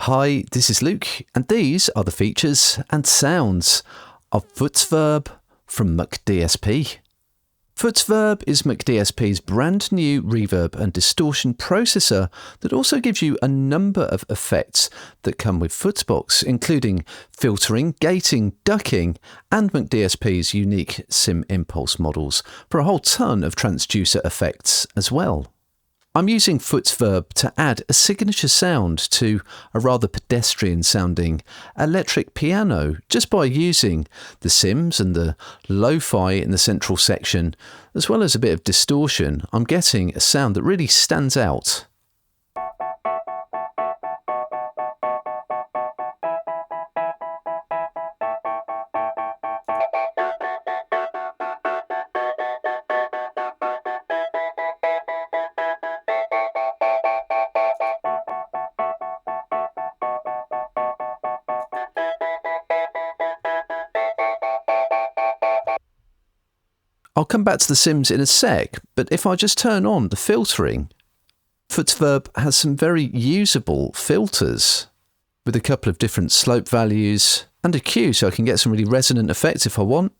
Hi, this is Luke, and these are the features and sounds of FutzVerb from McDSP. FutzVerb is McDSP's brand new reverb and distortion processor that also gives you a number of effects that come with Futzbox, including filtering, gating, ducking, and McDSP's unique sim impulse models for a whole ton of transducer effects as well. I'm using FutzVerb to add a signature sound to a rather pedestrian-sounding electric piano just by using the sims and the lo-fi in the central section, as well as a bit of distortion. I'm getting a sound that really stands out. I'll come back to the sims in a sec, but if I just turn on the filtering, FutzVerb has some very usable filters with a couple of different slope values and a cue so I can get some really resonant effects if I want.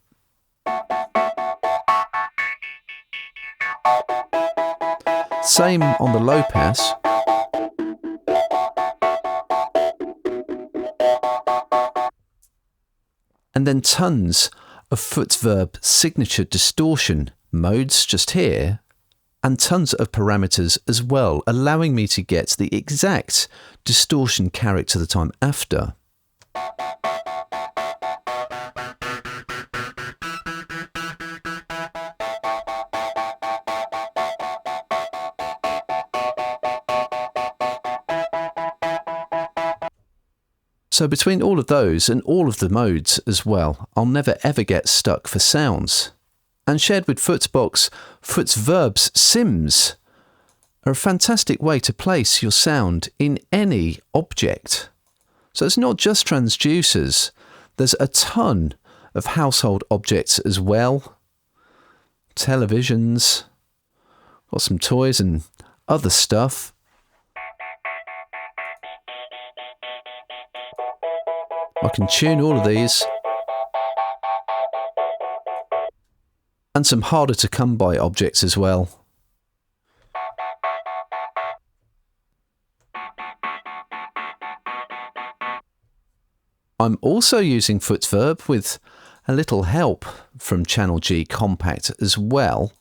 Same on the low pass. And then tons of FutzVerb signature distortion modes just here, and tons of parameters as well, allowing me to get the exact distortion character that I'm after. So between all of those and all of the modes as well, I'll never ever get stuck for sounds. And shared with Futzbox, FutzVerb's sims are a fantastic way to place your sound in any object. So it's not just transducers, there's a ton of household objects as well. Televisions, got some toys and other stuff. I can tune all of these. And some harder to come by objects as well. I'm also using FutzVerb with a little help from Channel G Compact as well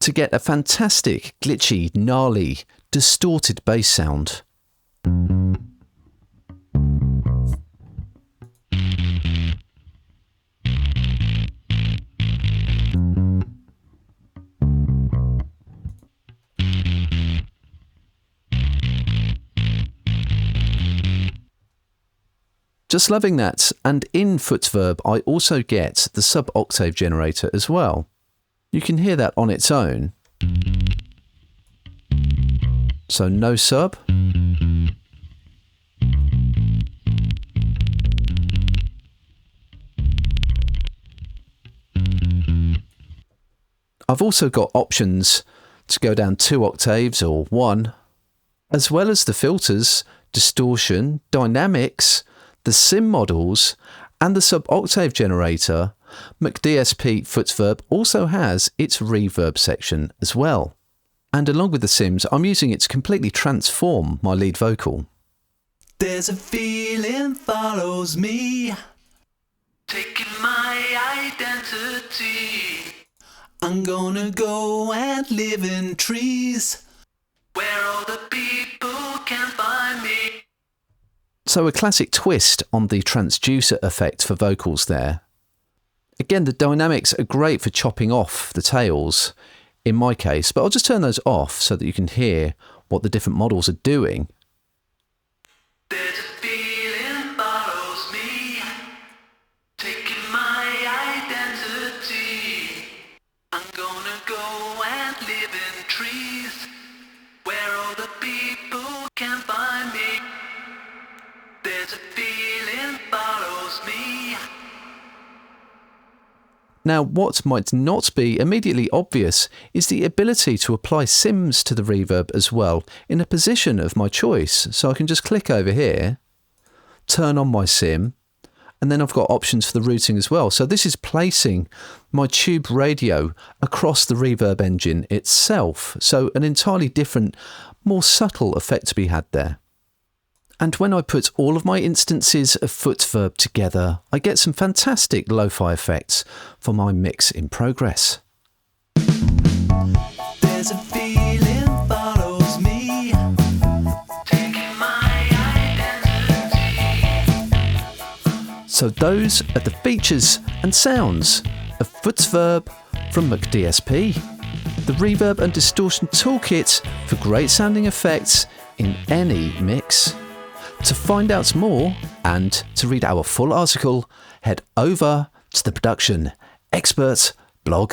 to get a fantastic, glitchy, gnarly, distorted bass sound. Just loving that, and in FutzVerb I also get the sub-octave generator as well. You can hear that on its own. So no sub. I've also got options to go down 2 octaves or 1, as well as the filters, distortion, dynamics, the sim models, and the sub-octave generator. McDSP FutzVerb also has its reverb section as well. And along with the sims, I'm using it to completely transform my lead vocal. There's a feeling follows me, taking my identity. I'm gonna go and live in trees, where all the people can find me. So a classic twist on the transducer effect for vocals there. Again, the dynamics are great for chopping off the tails in my case, but I'll just turn those off so that you can hear what the different models are doing. There's a feeling follows me, taking my identity. I'm gonna go and live in trees, where all the people can find me. There's a feeling follows me. Now, what might not be immediately obvious is the ability to apply sims to the reverb as well in a position of my choice. So I can just click over here turn on my sim, and then I've got options for the routing as well. So this is placing my tube radio across the reverb engine itself. So an entirely different, more subtle effect to be had there. And when I put all of my instances of FutzVerb together, I get some fantastic lo-fi effects for my mix in progress. There's a feeling follows me, taking my identity. So those are the features and sounds of FutzVerb from McDSP, the reverb and distortion toolkit for great sounding effects in any mix. To find out more and to read our full article, head over to the Production Experts blog.